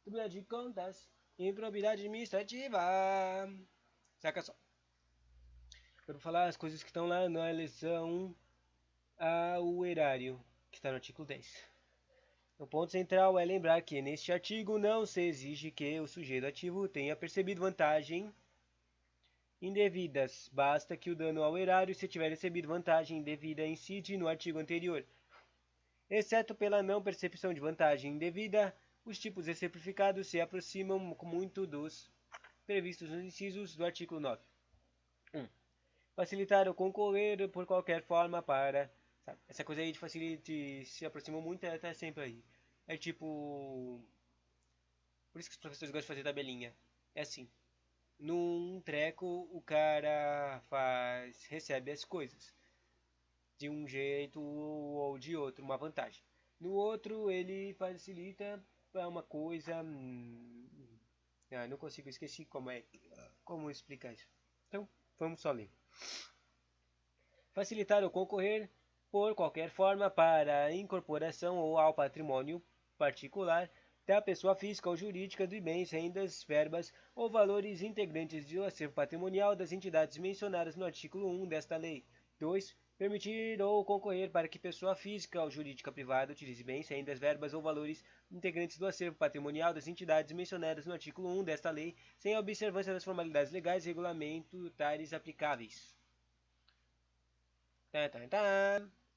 Tribunal de Contas, improbidade administrativa. Saca só. Eu vou falar as coisas que estão lá na eleição ao erário, que está no artigo 10. O ponto central é lembrar que neste artigo não se exige que o sujeito ativo tenha percebido vantagem indevidas, basta que o dano ao erário, se tiver recebido vantagem indevida, incide no artigo anterior. Exceto pela não percepção de vantagem indevida, os tipos exemplificados se aproximam muito dos previstos nos incisos do artigo 9. 1. Facilitar ou concorrer por qualquer forma para... Sabe? Essa coisa aí de facilite se aproximam muito, tá sempre aí. É tipo... Por isso que os professores gostam de fazer tabelinha. É assim. Num treco, o cara recebe as coisas de um jeito ou de outro, uma vantagem. No outro, ele facilita para uma coisa. Não consigo esquecer como explicar isso. Então, vamos só ler. Facilitar ou concorrer por qualquer forma para a incorporação ou ao patrimônio particular da pessoa física ou jurídica de bens, rendas, verbas ou valores integrantes do acervo patrimonial das entidades mencionadas no artigo 1 desta lei. 2. Permitir ou concorrer para que pessoa física ou jurídica privada utilize bens, rendas, verbas ou valores integrantes do acervo patrimonial das entidades mencionadas no artigo 1 desta lei, sem a observância das formalidades legais e regulamentares aplicáveis.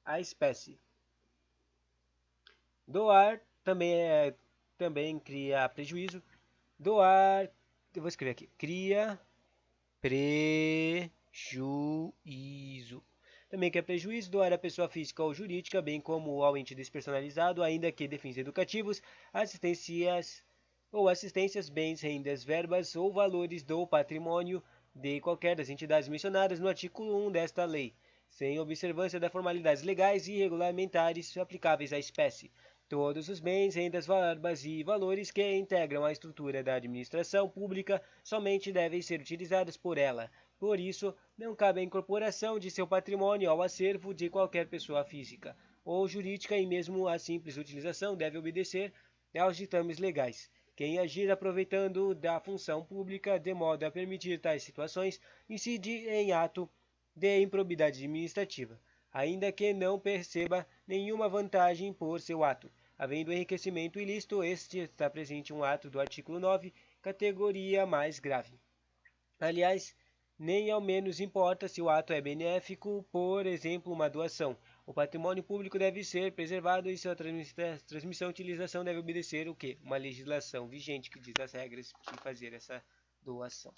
A espécie. Doar também cria prejuízo. Doar, eu vou escrever aqui. Cria prejuízo. Também cria prejuízo doar a pessoa física ou jurídica, bem como ao ente despersonalizado, ainda que de fins educativos, assistências, bens, rendas, verbas ou valores do patrimônio de qualquer das entidades mencionadas no artigo 1 desta lei, sem observância das formalidades legais e regulamentares aplicáveis à espécie. Todos os bens, rendas, verbas e valores que integram a estrutura da administração pública somente devem ser utilizados por ela. Por isso, não cabe a incorporação de seu patrimônio ao acervo de qualquer pessoa física ou jurídica e mesmo a simples utilização deve obedecer aos ditames legais. Quem agir aproveitando da função pública de modo a permitir tais situações incide em ato de improbidade administrativa, ainda que não perceba nenhuma vantagem por seu ato. Havendo enriquecimento ilícito, este está presente um ato do artigo 9, categoria mais grave. Aliás, nem ao menos importa se o ato é benéfico, por exemplo, uma doação. O patrimônio público deve ser preservado e sua transmissão e utilização deve obedecer o quê? Uma legislação vigente que diz as regras de fazer essa doação.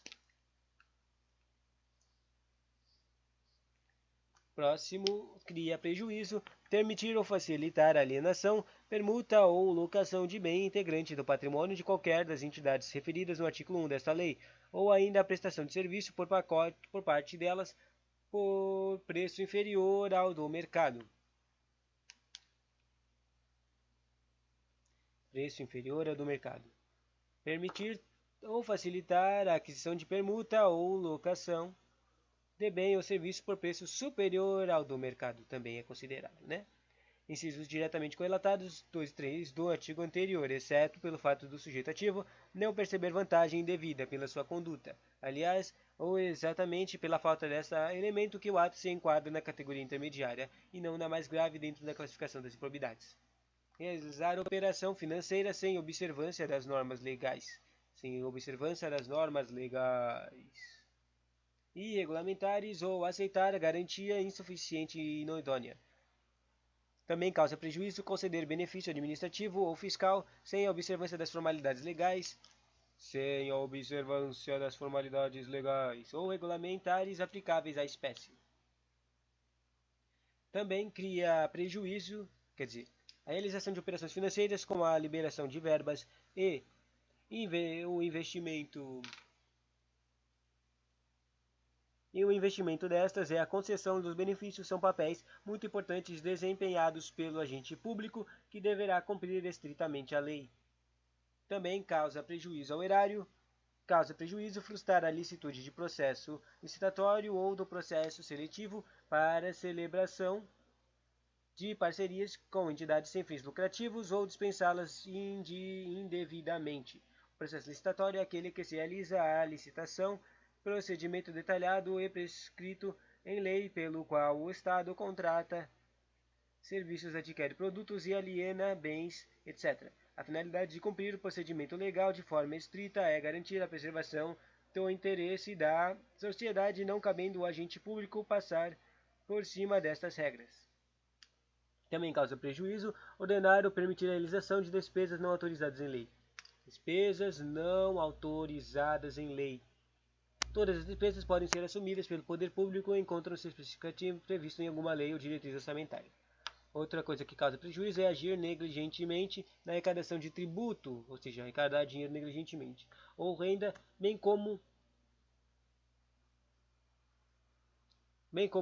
Próximo, cria prejuízo, permitir ou facilitar a alienação, permuta ou locação de bem integrante do patrimônio de qualquer das entidades referidas no artigo 1 desta lei, ou ainda a prestação de serviço por parte delas por preço inferior ao do mercado. Preço inferior ao do mercado. Permitir ou facilitar a aquisição de permuta ou locação de bem ou serviço por preço superior ao do mercado, também é considerado, né? Incisos diretamente correlatados 2 e 3 do artigo anterior, exceto pelo fato do sujeito ativo não perceber vantagem indevida pela sua conduta. Aliás, ou exatamente pela falta desse elemento que o ato se enquadra na categoria intermediária e não na mais grave dentro da classificação das improbidades. Realizar operação financeira sem observância das normas legais. Sem observância das normas legais e regulamentares ou aceitar a garantia insuficiente e não idônea. Também causa prejuízo conceder benefício administrativo ou fiscal sem a observância das formalidades legais, ou regulamentares aplicáveis à espécie. Também cria prejuízo, quer dizer, a realização de operações financeiras como a liberação de verbas e o investimento destas é a concessão dos benefícios são papéis muito importantes desempenhados pelo agente público que deverá cumprir estritamente a lei. Também causa prejuízo ao erário, causa prejuízo frustrar a licitude de processo licitatório ou do processo seletivo para celebração de parcerias com entidades sem fins lucrativos ou dispensá-las indevidamente. O processo licitatório é aquele que se realiza a licitação, procedimento detalhado e prescrito em lei pelo qual o Estado contrata serviços, adquire produtos e aliena bens, etc. A finalidade de cumprir o procedimento legal de forma estrita é garantir a preservação do interesse da sociedade, não cabendo o agente público passar por cima destas regras. Também causa prejuízo ordenar ou permitir a realização de despesas não autorizadas em lei. Despesas não autorizadas em lei. Todas as despesas podem ser assumidas pelo poder público e encontram-se especificamente previsto em alguma lei ou diretriz orçamentária. Outra coisa que causa prejuízo é agir negligentemente na arrecadação de tributo, ou seja, arrecadar dinheiro negligentemente, ou renda, bem como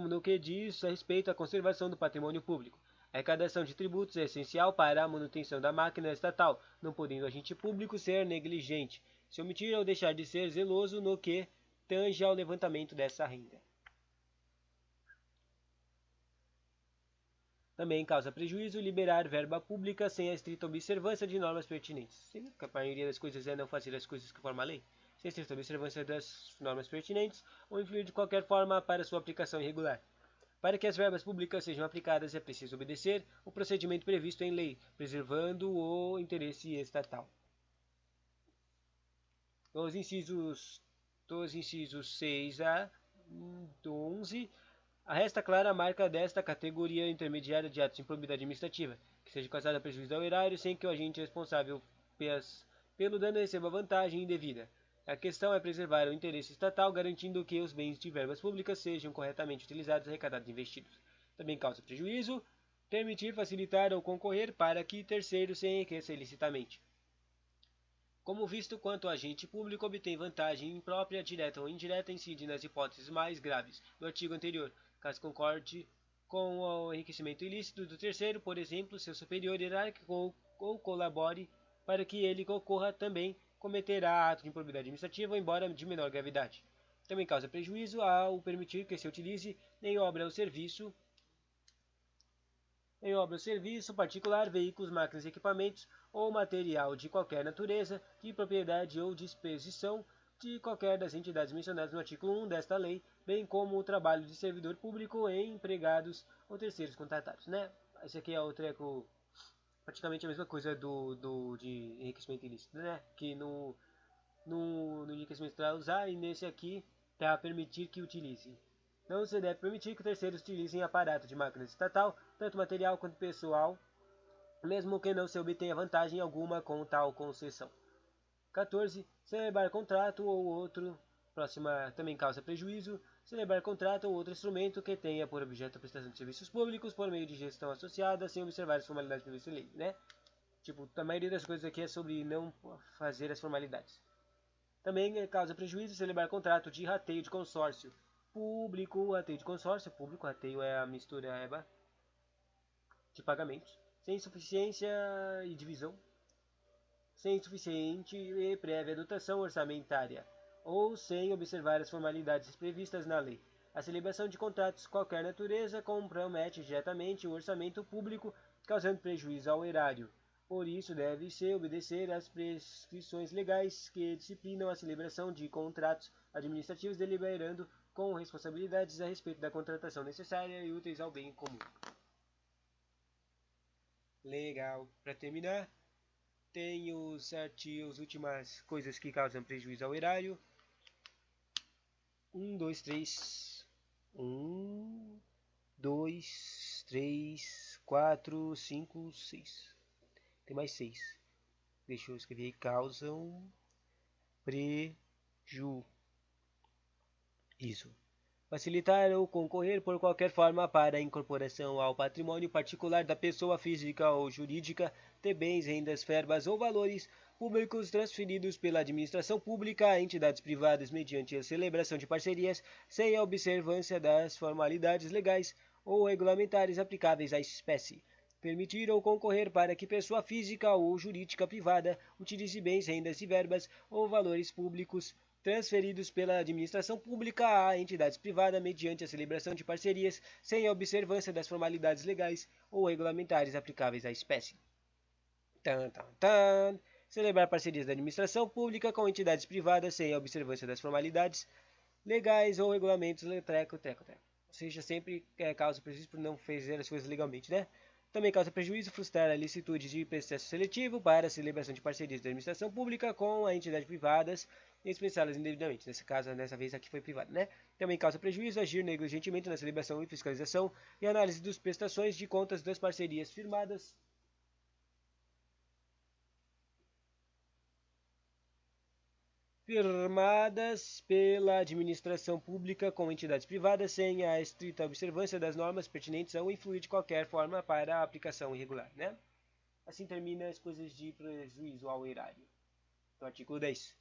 no que diz a respeito à conservação do patrimônio público. A arrecadação de tributos é essencial para a manutenção da máquina estatal, não podendo o agente público ser negligente, se omitir ou deixar de ser zeloso no que tange ao levantamento dessa renda. Também causa prejuízo liberar verba pública sem a estrita observância de normas pertinentes. A maioria das coisas é não fazer as coisas conforme a lei, sem estrita observância das normas pertinentes, ou influir de qualquer forma para sua aplicação irregular. Para que as verbas públicas sejam aplicadas, é preciso obedecer o procedimento previsto em lei, preservando o interesse estatal. Dos incisos 6 a 11, resta clara a marca desta categoria intermediária de atos de improbidade administrativa, que seja causada prejuízo ao erário sem que o agente responsável pelo dano receba vantagem indevida. A questão é preservar o interesse estatal, garantindo que os bens de verbas públicas sejam corretamente utilizados, arrecadados e investidos. Também causa prejuízo permitir, facilitar ou concorrer para que terceiros se enriqueçam ilicitamente. Como visto, quanto agente público obtém vantagem imprópria, direta ou indireta, incide nas hipóteses mais graves do artigo anterior, caso concorde com o enriquecimento ilícito do terceiro, por exemplo, seu superior hierárquico, ou colabore para que ele ocorra, também cometerá ato de improbidade administrativa, embora de menor gravidade. Também causa prejuízo ao permitir que se utilize em obra ou serviço particular, veículos, máquinas, equipamentos ou material de qualquer natureza, de propriedade ou disposição de qualquer das entidades mencionadas no artigo 1 desta lei, bem como o trabalho de servidor público em empregados ou terceiros contratados, né? Esse aqui é o treco, praticamente a mesma coisa de enriquecimento ilícito, né? Que no enriquecimento para usar, e nesse aqui para permitir que utilize. Não se deve permitir que terceiros utilizem aparato de máquina estatal, tanto material quanto pessoal, mesmo que não se obtenha vantagem alguma com tal concessão. 14. Celebrar contrato ou outro, próxima também causa prejuízo, celebrar contrato ou outro instrumento que tenha por objeto a prestação de serviços públicos por meio de gestão associada, sem observar as formalidades previstas em lei, né? Tipo, a maioria das coisas aqui é sobre não fazer as formalidades. Também causa prejuízo celebrar contrato de rateio de consórcio público, rateio de consórcio público, rateio é a mistura de pagamentos, sem suficiência e divisão, sem suficiente e prévia dotação orçamentária, ou sem observar as formalidades previstas na lei. A celebração de contratos de qualquer natureza compromete diretamente o orçamento público, causando prejuízo ao erário. Por isso, deve-se obedecer às prescrições legais que disciplinam a celebração de contratos administrativos, deliberando com responsabilidades a respeito da contratação necessária e úteis ao bem comum. Legal. Para terminar, tem as últimas coisas que causam prejuízo ao erário. 1, 2, 3. 1, 2, 3, 4, 5, 6. Tem mais 6. Deixa eu escrever aí. Causam prejuízo. Facilitar ou concorrer por qualquer forma para a incorporação ao patrimônio particular da pessoa física ou jurídica de bens, rendas, verbas ou valores públicos transferidos pela administração pública a entidades privadas mediante a celebração de parcerias sem a observância das formalidades legais ou regulamentares aplicáveis à espécie. Permitir ou concorrer para que pessoa física ou jurídica privada utilize bens, rendas e verbas ou valores públicos transferidos pela administração pública a entidades privadas mediante a celebração de parcerias sem a observância das formalidades legais ou regulamentares aplicáveis à espécie. Tan, tan, tan. Celebrar parcerias da administração pública com entidades privadas sem a observância das formalidades legais ou regulamentos, treco. Ou seja, sempre causa prejuízo por não fazer as coisas legalmente, né? Também causa prejuízo frustrar a licitude de processo seletivo para a celebração de parcerias da administração pública com a entidades privadas e dispensá-las indevidamente. Nesse caso, dessa vez aqui foi privado, né? Também causa prejuízo agir negligentemente na celebração e fiscalização e análise das prestações de contas das parcerias firmadas pela administração pública com entidades privadas sem a estrita observância das normas pertinentes ou influir de qualquer forma para a aplicação irregular, né? Assim termina as coisas de prejuízo ao erário. No artigo 10.